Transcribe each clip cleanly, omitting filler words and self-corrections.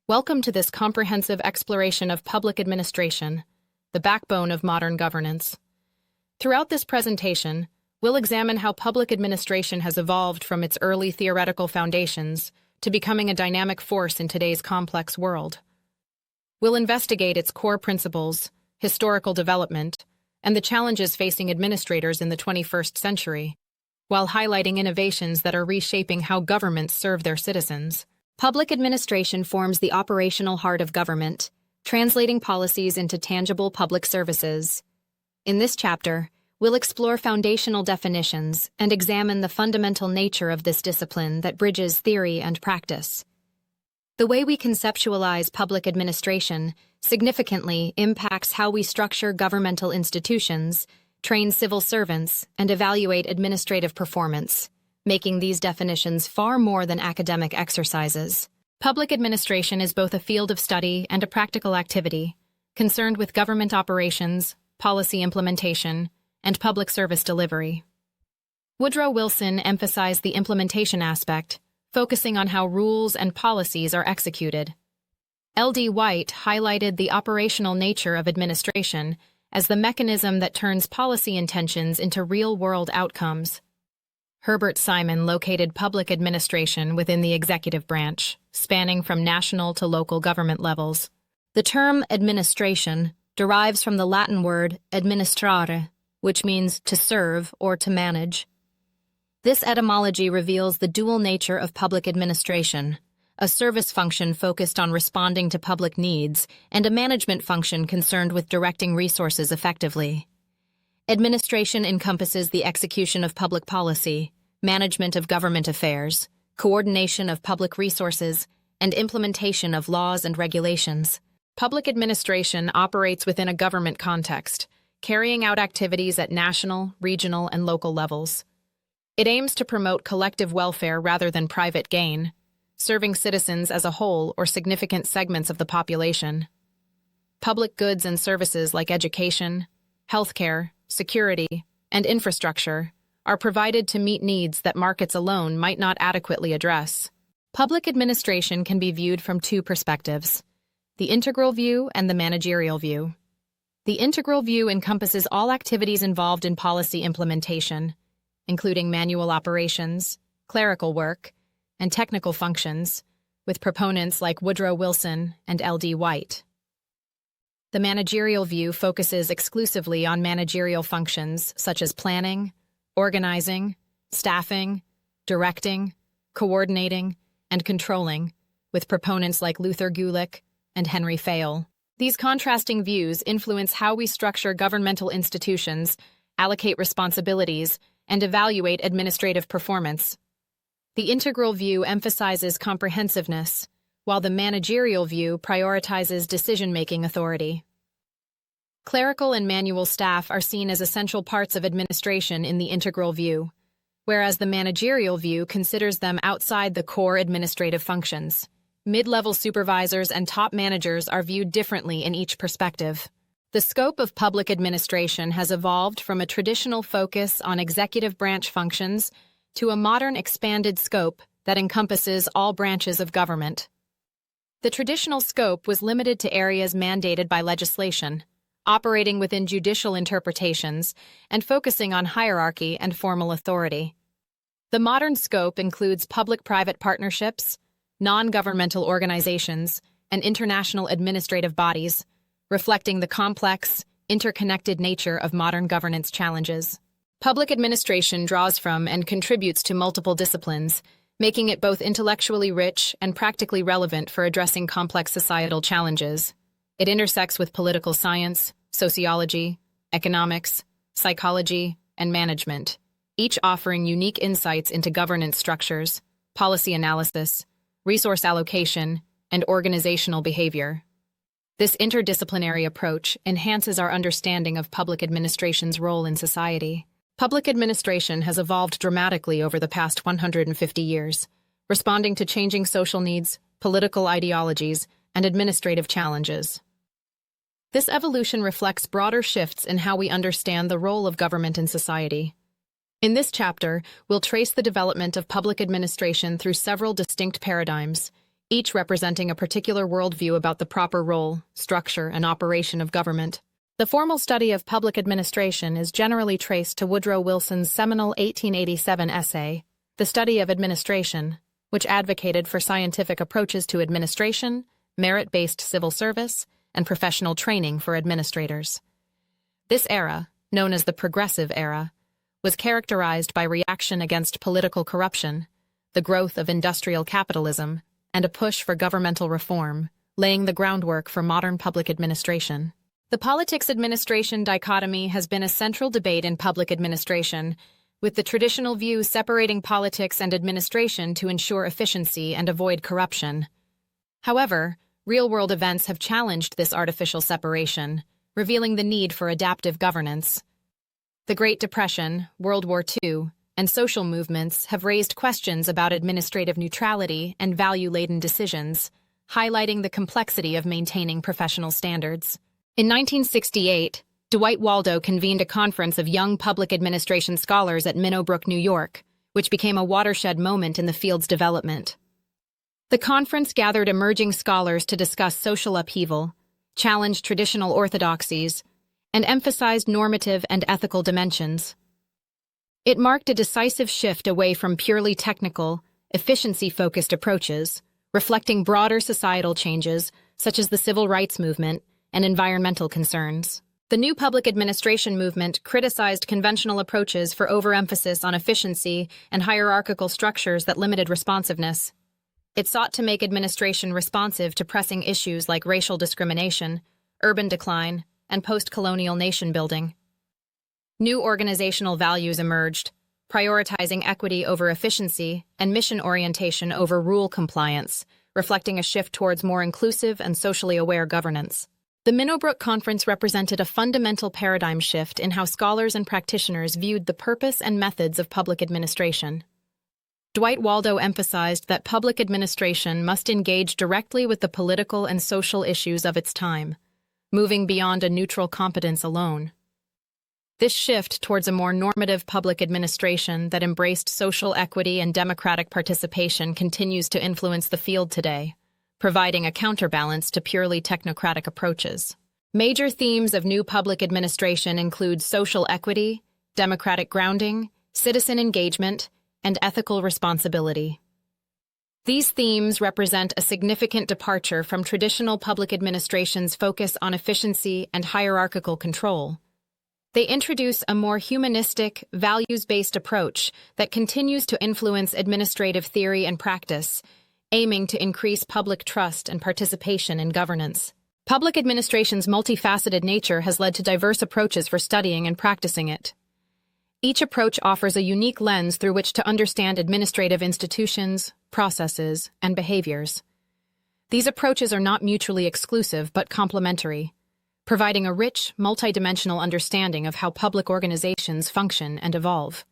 Welcome to this comprehensive exploration of public administration, the backbone of modern governance. Throughout this presentation, we'll examine how public administration has evolved from its early theoretical foundations to becoming a dynamic force in today's complex world. We'll investigate its core principles, historical development, and the challenges facing administrators in the 21st century, while highlighting innovations that are reshaping how governments serve their citizens. Public administration forms the operational heart of government, translating policies into tangible public services. In this chapter, we'll explore foundational definitions and examine the fundamental nature of this discipline that bridges theory and practice. The way we conceptualize public administration significantly impacts how we structure governmental institutions, train civil servants, and evaluate administrative performance, making these definitions far more than academic exercises. Public administration is both a field of study and a practical activity, concerned with government operations, policy implementation, and public service delivery. Woodrow Wilson emphasized the implementation aspect, focusing on how rules and policies are executed. L.D. White highlighted the operational nature of administration as the mechanism that turns policy intentions into real-world outcomes. Herbert Simon located public administration within the executive branch, spanning from national to local government levels. The term administration derives from the Latin word administrare, which means to serve or to manage. This etymology reveals the dual nature of public administration, a service function focused on responding to public needs, and a management function concerned with directing resources effectively. Administration encompasses the execution of public policy, management of government affairs, coordination of public resources, and implementation of laws and regulations. Public administration operates within a government context, carrying out activities at national, regional, and local levels. It aims to promote collective welfare rather than private gain, serving citizens as a whole or significant segments of the population. Public goods and services like education, healthcare, security, and infrastructure are provided to meet needs that markets alone might not adequately address. Public administration can be viewed from two perspectives: the integral view and the managerial view. The integral view encompasses all activities involved in policy implementation, including manual operations, clerical work, and technical functions, with proponents like Woodrow Wilson and L.D. White. The managerial view focuses exclusively on managerial functions such as planning, organizing, staffing, directing, coordinating, and controlling, with proponents like Luther Gulick and Henry Fayol. These contrasting views influence how we structure governmental institutions, allocate responsibilities, and evaluate administrative performance. The integral view emphasizes comprehensiveness, while the managerial view prioritizes decision-making authority. Clerical and manual staff are seen as essential parts of administration in the integral view, whereas the managerial view considers them outside the core administrative functions. Mid-level supervisors and top managers are viewed differently in each perspective. The scope of public administration has evolved from a traditional focus on executive branch functions to a modern expanded scope that encompasses all branches of government. The traditional scope was limited to areas mandated by legislation, operating within judicial interpretations and focusing on hierarchy and formal authority. The modern scope includes public-private partnerships, non-governmental organizations, and international administrative bodies, reflecting the complex, interconnected nature of modern governance challenges. Public administration draws from and contributes to multiple disciplines, making it both intellectually rich and practically relevant for addressing complex societal challenges. It intersects with political science, sociology, economics, psychology, and management, each offering unique insights into governance structures, policy analysis, resource allocation, and organizational behavior. This interdisciplinary approach enhances our understanding of public administration's role in society. Public administration has evolved dramatically over the past 150 years, responding to changing social needs, political ideologies, and administrative challenges. This evolution reflects broader shifts in how we understand the role of government in society. In this chapter, we'll trace the development of public administration through several distinct paradigms, each representing a particular worldview about the proper role, structure, and operation of government. The formal study of public administration is generally traced to Woodrow Wilson's seminal 1887 essay, The Study of Administration, which advocated for scientific approaches to administration, merit-based civil service, and professional training for administrators. This era, known as the Progressive Era, was characterized by reaction against political corruption, the growth of industrial capitalism, and a push for governmental reform, laying the groundwork for modern public administration. The politics-administration dichotomy has been a central debate in public administration, with the traditional view separating politics and administration to ensure efficiency and avoid corruption. However, real-world events have challenged this artificial separation, revealing the need for adaptive governance. The Great Depression, World War II, and social movements have raised questions about administrative neutrality and value-laden decisions, highlighting the complexity of maintaining professional standards. In 1968, Dwight Waldo convened a conference of young public administration scholars at Minnow Brook, New York, which became a watershed moment in the field's development. The conference gathered emerging scholars to discuss social upheaval, challenged traditional orthodoxies, and emphasized normative and ethical dimensions. It marked a decisive shift away from purely technical, efficiency-focused approaches, reflecting broader societal changes such as the civil rights movement and environmental concerns. The new public administration movement criticized conventional approaches for overemphasis on efficiency and hierarchical structures that limited responsiveness. It sought to make administration responsive to pressing issues like racial discrimination, urban decline, and post-colonial nation-building. New organizational values emerged, prioritizing equity over efficiency and mission orientation over rule compliance, reflecting a shift towards more inclusive and socially aware governance. The Minnow Brook Conference represented a fundamental paradigm shift in how scholars and practitioners viewed the purpose and methods of public administration. Dwight Waldo emphasized that public administration must engage directly with the political and social issues of its time, moving beyond a neutral competence alone. This shift towards a more normative public administration that embraced social equity and democratic participation continues to influence the field today, providing a counterbalance to purely technocratic approaches. Major themes of new public administration include social equity, democratic grounding, citizen engagement, and ethical responsibility. These themes represent a significant departure from traditional public administration's focus on efficiency and hierarchical control. They introduce a more humanistic, values-based approach that continues to influence administrative theory and practice, aiming to increase public trust and participation in governance. Public administration's multifaceted nature has led to diverse approaches for studying and practicing it. Each approach offers a unique lens through which to understand administrative institutions, processes, and behaviors. These approaches are not mutually exclusive but complementary, providing a rich, multidimensional understanding of how public organizations function and evolve.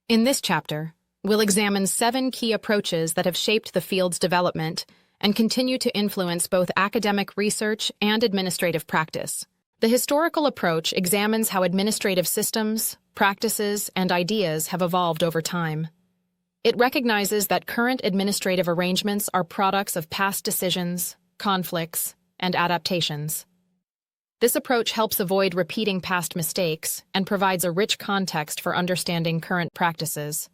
In this chapter, we'll examine 7 key approaches that have shaped the field's development and continue to influence both academic research and administrative practice. The historical approach examines how administrative systems, practices, and ideas have evolved over time. It recognizes that current administrative arrangements are products of past decisions, conflicts, and adaptations. This approach helps avoid repeating past mistakes and provides a rich context for understanding current practices.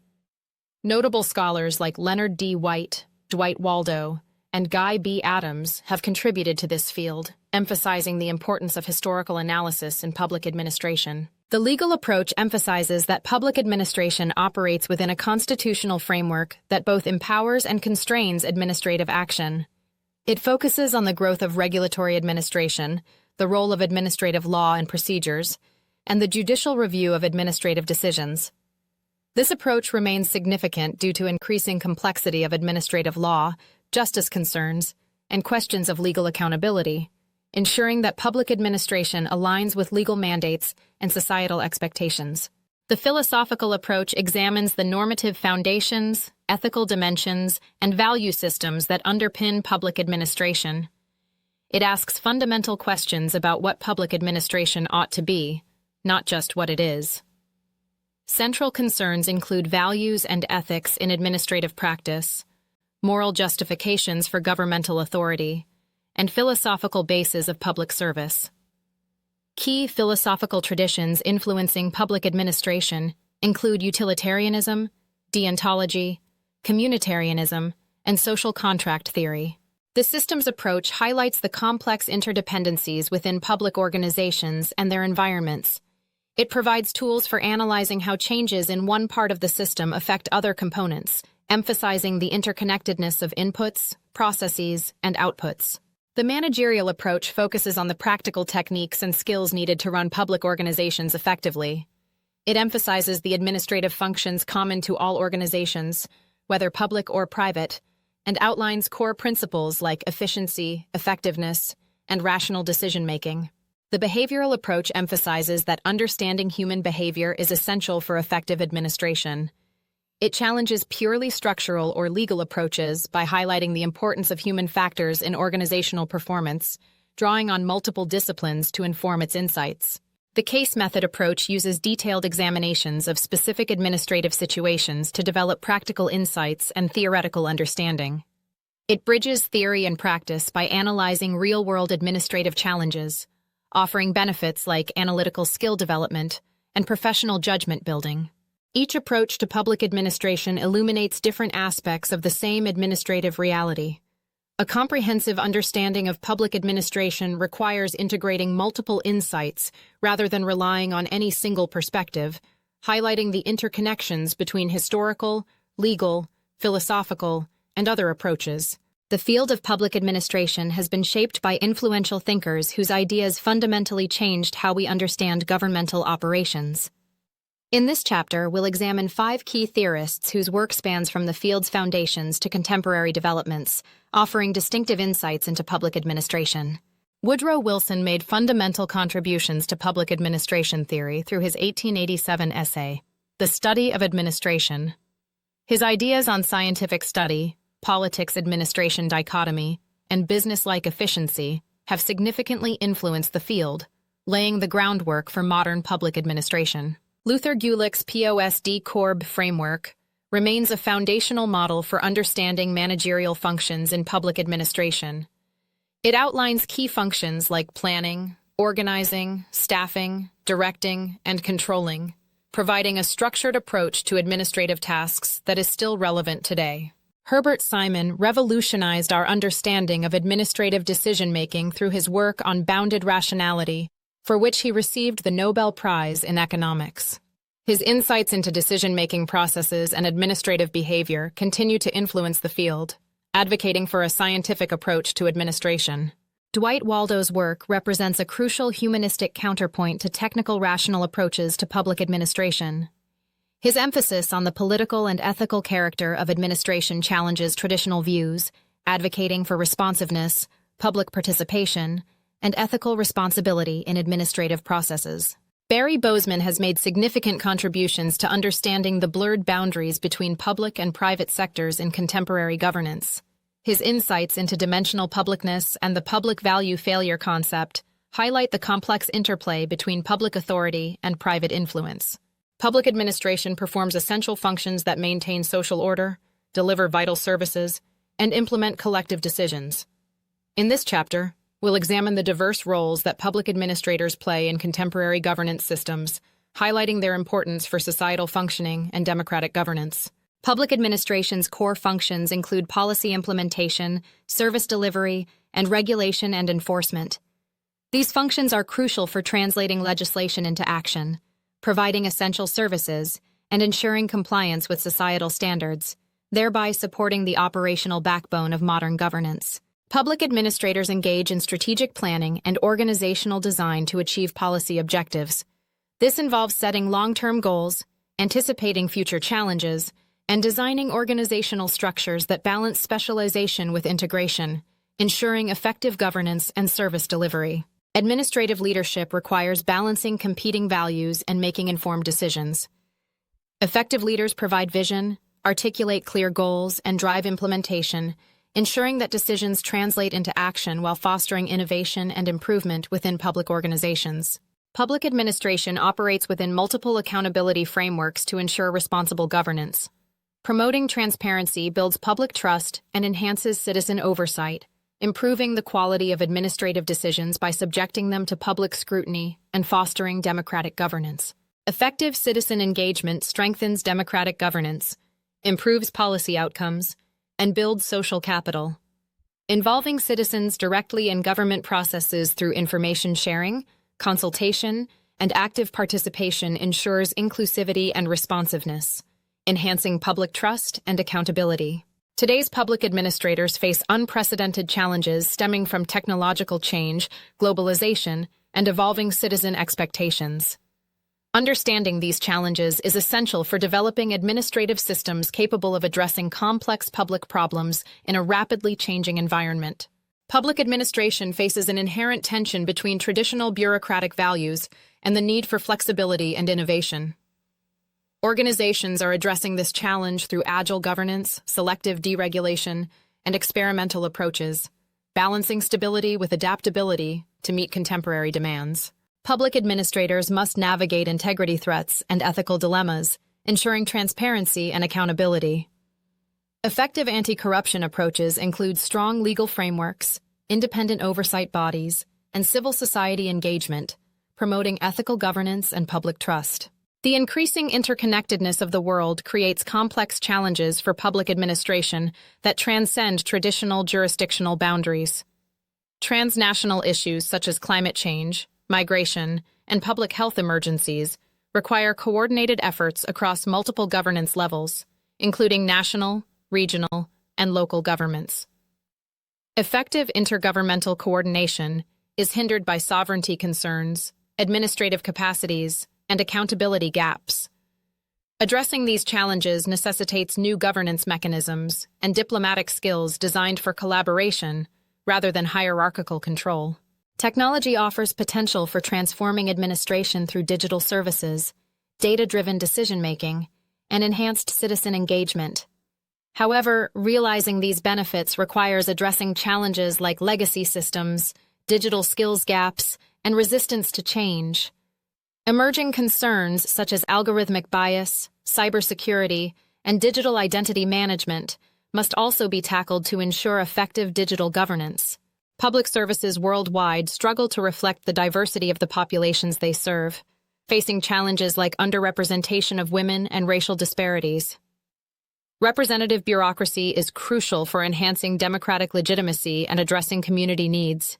Notable scholars like Leonard D. White, Dwight Waldo, and Guy B. Adams have contributed to this field, emphasizing the importance of historical analysis in public administration. The legal approach emphasizes that public administration operates within a constitutional framework that both empowers and constrains administrative action. It focuses on the growth of regulatory administration, the role of administrative law and procedures, and the judicial review of administrative decisions. This approach remains significant due to increasing complexity of administrative law, justice concerns, and questions of legal accountability, ensuring that public administration aligns with legal mandates and societal expectations. The philosophical approach examines the normative foundations, ethical dimensions, and value systems that underpin public administration. It asks fundamental questions about what public administration ought to be, not just what it is. Central concerns include values and ethics in administrative practice, moral justifications for governmental authority, and philosophical bases of public service. Key philosophical traditions influencing public administration include utilitarianism, deontology, communitarianism, and social contract theory. The systems approach highlights the complex interdependencies within public organizations and their environments. It provides tools for analyzing how changes in one part of the system affect other components, emphasizing the interconnectedness of inputs, processes, and outputs. The managerial approach focuses on the practical techniques and skills needed to run public organizations effectively. It emphasizes the administrative functions common to all organizations, whether public or private, and outlines core principles like efficiency, effectiveness, and rational decision-making. The behavioral approach emphasizes that understanding human behavior is essential for effective administration. It challenges purely structural or legal approaches by highlighting the importance of human factors in organizational performance, drawing on multiple disciplines to inform its insights. The case method approach uses detailed examinations of specific administrative situations to develop practical insights and theoretical understanding. It bridges theory and practice by analyzing real-world administrative challenges, offering benefits like analytical skill development and professional judgment building. Each approach to public administration illuminates different aspects of the same administrative reality. A comprehensive understanding of public administration requires integrating multiple insights rather than relying on any single perspective, highlighting the interconnections between historical, legal, philosophical, and other approaches. The field of public administration has been shaped by influential thinkers whose ideas fundamentally changed how we understand governmental operations. In this chapter, we'll examine 5 key theorists whose work spans from the field's foundations to contemporary developments, offering distinctive insights into public administration. Woodrow Wilson made fundamental contributions to public administration theory through his 1887 essay, The Study of Administration. His ideas on scientific study, politics-administration dichotomy, and business-like efficiency have significantly influenced the field, laying the groundwork for modern public administration. Luther Gulick's POSD-Corb framework remains a foundational model for understanding managerial functions in public administration. It outlines key functions like planning, organizing, staffing, directing, and controlling, providing a structured approach to administrative tasks that is still relevant today. Herbert Simon revolutionized our understanding of administrative decision-making through his work on bounded rationality, for which he received the Nobel Prize in Economics. His insights into decision-making processes and administrative behavior continue to influence the field, advocating for a scientific approach to administration. Dwight Waldo's work represents a crucial humanistic counterpoint to technical rational approaches to public administration. His emphasis on the political and ethical character of administration challenges traditional views, advocating for responsiveness, public participation, and ethical responsibility in administrative processes. Barry Bozeman has made significant contributions to understanding the blurred boundaries between public and private sectors in contemporary governance. His insights into dimensional publicness and the public value failure concept highlight the complex interplay between public authority and private influence. Public administration performs essential functions that maintain social order, deliver vital services, and implement collective decisions. In this chapter, we'll examine the diverse roles that public administrators play in contemporary governance systems, highlighting their importance for societal functioning and democratic governance. Public administration's core functions include policy implementation, service delivery, and regulation and enforcement. These functions are crucial for translating legislation into action, providing essential services, and ensuring compliance with societal standards, thereby supporting the operational backbone of modern governance. Public administrators engage in strategic planning and organizational design to achieve policy objectives. This involves setting long-term goals, anticipating future challenges, and designing organizational structures that balance specialization with integration, ensuring effective governance and service delivery. Administrative leadership requires balancing competing values and making informed decisions. Effective leaders provide vision, articulate clear goals, and drive implementation, ensuring that decisions translate into action while fostering innovation and improvement within public organizations. Public administration operates within multiple accountability frameworks to ensure responsible governance. Promoting transparency builds public trust and enhances citizen oversight, improving the quality of administrative decisions by subjecting them to public scrutiny and fostering democratic governance. Effective citizen engagement strengthens democratic governance, improves policy outcomes, and builds social capital. Involving citizens directly in government processes through information sharing, consultation, and active participation ensures inclusivity and responsiveness, enhancing public trust and accountability. Today's public administrators face unprecedented challenges stemming from technological change, globalization, and evolving citizen expectations. Understanding these challenges is essential for developing administrative systems capable of addressing complex public problems in a rapidly changing environment. Public administration faces an inherent tension between traditional bureaucratic values and the need for flexibility and innovation. Organizations are addressing this challenge through agile governance, selective deregulation, and experimental approaches, balancing stability with adaptability to meet contemporary demands. Public administrators must navigate integrity threats and ethical dilemmas, ensuring transparency and accountability. Effective anti-corruption approaches include strong legal frameworks, independent oversight bodies, and civil society engagement, promoting ethical governance and public trust. The increasing interconnectedness of the world creates complex challenges for public administration that transcend traditional jurisdictional boundaries. Transnational issues such as climate change, migration, and public health emergencies require coordinated efforts across multiple governance levels, including national, regional, and local governments. Effective intergovernmental coordination is hindered by sovereignty concerns, administrative capacities, and accountability gaps. Addressing these challenges necessitates new governance mechanisms and diplomatic skills designed for collaboration rather than hierarchical control. Technology offers potential for transforming administration through digital services, data-driven decision-making, and enhanced citizen engagement. However, realizing these benefits requires addressing challenges like legacy systems, digital skills gaps, and resistance to change. Emerging concerns such as algorithmic bias, cybersecurity, and digital identity management must also be tackled to ensure effective digital governance. Public services worldwide struggle to reflect the diversity of the populations they serve, facing challenges like underrepresentation of women and racial disparities. Representative bureaucracy is crucial for enhancing democratic legitimacy and addressing community needs.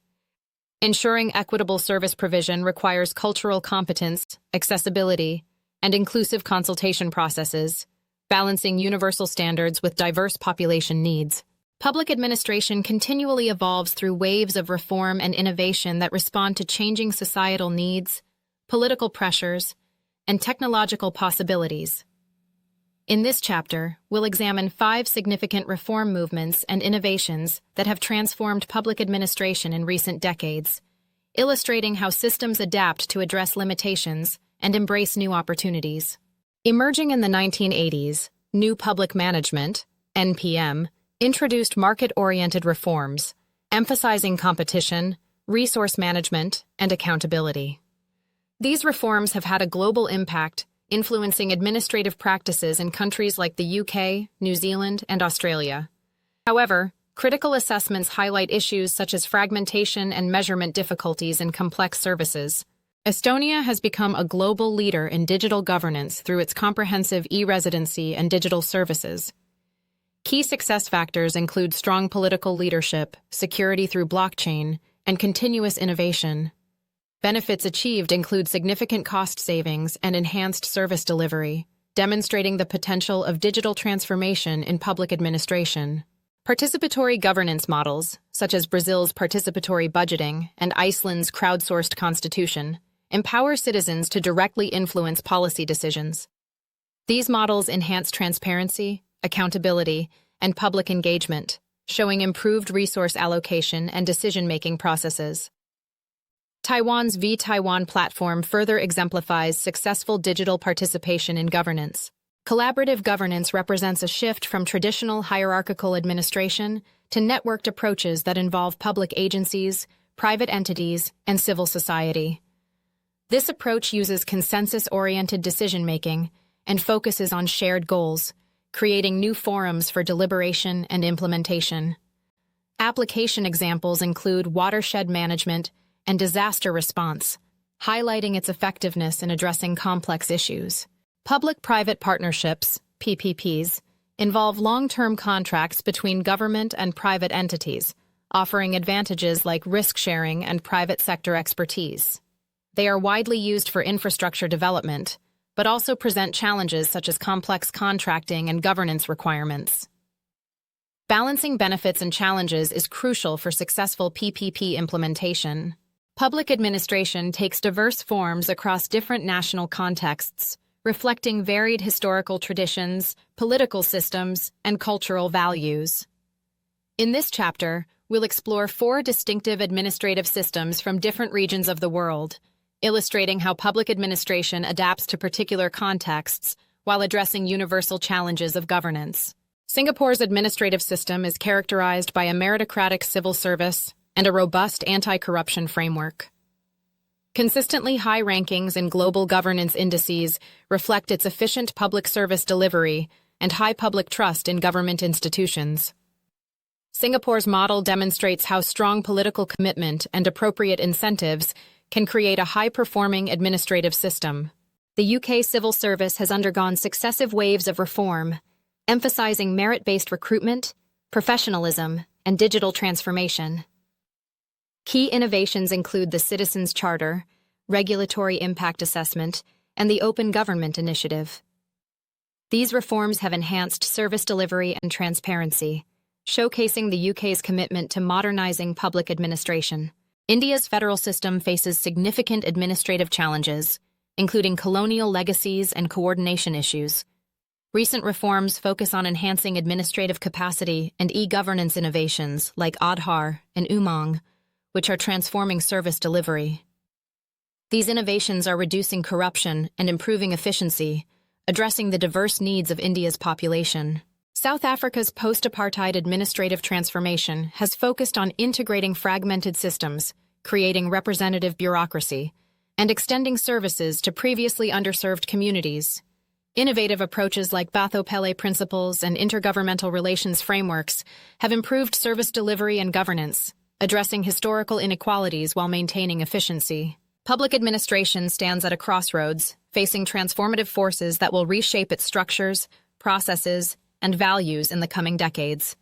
Ensuring equitable service provision requires cultural competence, accessibility, and inclusive consultation processes, balancing universal standards with diverse population needs. Public administration continually evolves through waves of reform and innovation that respond to changing societal needs, political pressures, and technological possibilities. In this chapter, we'll examine 5 significant reform movements and innovations that have transformed public administration in recent decades, illustrating how systems adapt to address limitations and embrace new opportunities. Emerging in the 1980s, New Public Management, NPM, introduced market-oriented reforms, emphasizing competition, resource management, and accountability. These reforms have had a global impact, influencing administrative practices in countries like the UK, New Zealand, and Australia. However, critical assessments highlight issues such as fragmentation and measurement difficulties in complex services. Estonia has become a global leader in digital governance through its comprehensive e-residency and digital services. Key success factors include strong political leadership, security through blockchain, and continuous innovation. Benefits achieved include significant cost savings and enhanced service delivery, demonstrating the potential of digital transformation in public administration. Participatory governance models, such as Brazil's participatory budgeting and Iceland's crowdsourced constitution, empower citizens to directly influence policy decisions. These models enhance transparency, accountability, and public engagement, showing improved resource allocation and decision-making processes. Taiwan's V-Taiwan platform further exemplifies successful digital participation in governance. Collaborative governance represents a shift from traditional hierarchical administration to networked approaches that involve public agencies, private entities, and civil society. This approach uses consensus-oriented decision-making and focuses on shared goals, creating new forums for deliberation and implementation. Application examples include watershed management and disaster response, highlighting its effectiveness in addressing complex issues. Public-private partnerships, PPPs, involve long-term contracts between government and private entities, offering advantages like risk-sharing and private sector expertise. They are widely used for infrastructure development, but also present challenges such as complex contracting and governance requirements. Balancing benefits and challenges is crucial for successful PPP implementation. Public administration takes diverse forms across different national contexts, reflecting varied historical traditions, political systems, and cultural values. In this chapter, we'll explore 4 distinctive administrative systems from different regions of the world, illustrating how public administration adapts to particular contexts while addressing universal challenges of governance. Singapore's administrative system is characterized by a meritocratic civil service and a robust anti-corruption framework. Consistently high rankings in global governance indices reflect its efficient public service delivery and high public trust in government institutions. Singapore's model demonstrates how strong political commitment and appropriate incentives can create a high-performing administrative system. The UK civil service has undergone successive waves of reform, emphasizing merit-based recruitment, professionalism, and digital transformation. Key innovations include the Citizens' Charter, Regulatory Impact Assessment, and the Open Government Initiative. These reforms have enhanced service delivery and transparency, showcasing the UK's commitment to modernizing public administration. India's federal system faces significant administrative challenges, including colonial legacies and coordination issues. Recent reforms focus on enhancing administrative capacity and e-governance innovations like Aadhaar and Umang, which are transforming service delivery. These innovations are reducing corruption and improving efficiency, addressing the diverse needs of India's population. South Africa's post-apartheid administrative transformation has focused on integrating fragmented systems, creating representative bureaucracy, and extending services to previously underserved communities. Innovative approaches like Batho-Pele principles and intergovernmental relations frameworks have improved service delivery and governance, addressing historical inequalities while maintaining efficiency. Public administration stands at a crossroads, facing transformative forces that will reshape its structures, processes, and values in the coming decades.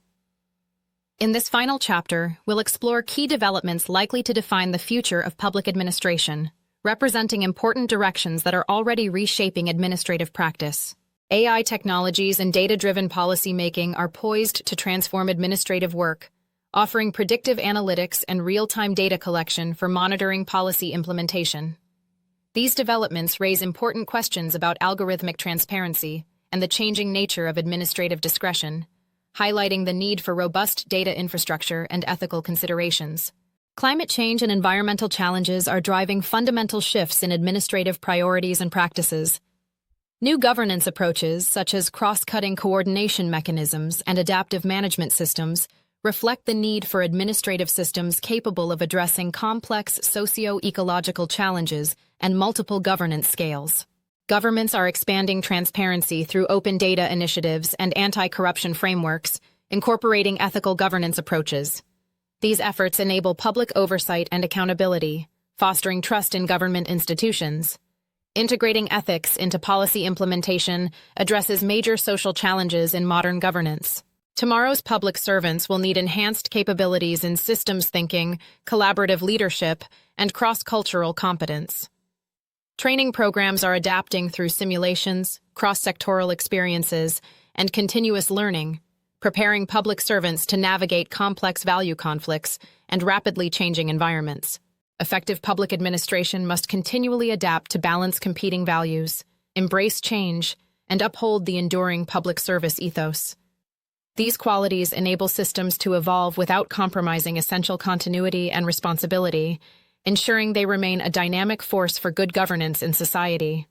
In this final chapter, we'll explore key developments likely to define the future of public administration, representing important directions that are already reshaping administrative practice. AI technologies and data-driven policymaking are poised to transform administrative work, offering predictive analytics and real-time data collection for monitoring policy implementation. These developments raise important questions about algorithmic transparency and the changing nature of administrative discretion, highlighting the need for robust data infrastructure and ethical considerations. Climate change and environmental challenges are driving fundamental shifts in administrative priorities and practices. New governance approaches, such as cross-cutting coordination mechanisms and adaptive management systems, reflect the need for administrative systems capable of addressing complex socio-ecological challenges and multiple governance scales. Governments are expanding transparency through open data initiatives and anti-corruption frameworks, incorporating ethical governance approaches. These efforts enable public oversight and accountability, fostering trust in government institutions. Integrating ethics into policy implementation addresses major social challenges in modern governance. Tomorrow's public servants will need enhanced capabilities in systems thinking, collaborative leadership, and cross-cultural competence. Training programs are adapting through simulations, cross-sectoral experiences, and continuous learning, preparing public servants to navigate complex value conflicts and rapidly changing environments. Effective public administration must continually adapt to balance competing values, embrace change, and uphold the enduring public service ethos. These qualities enable systems to evolve without compromising essential continuity and responsibility, ensuring they remain a dynamic force for good governance in society.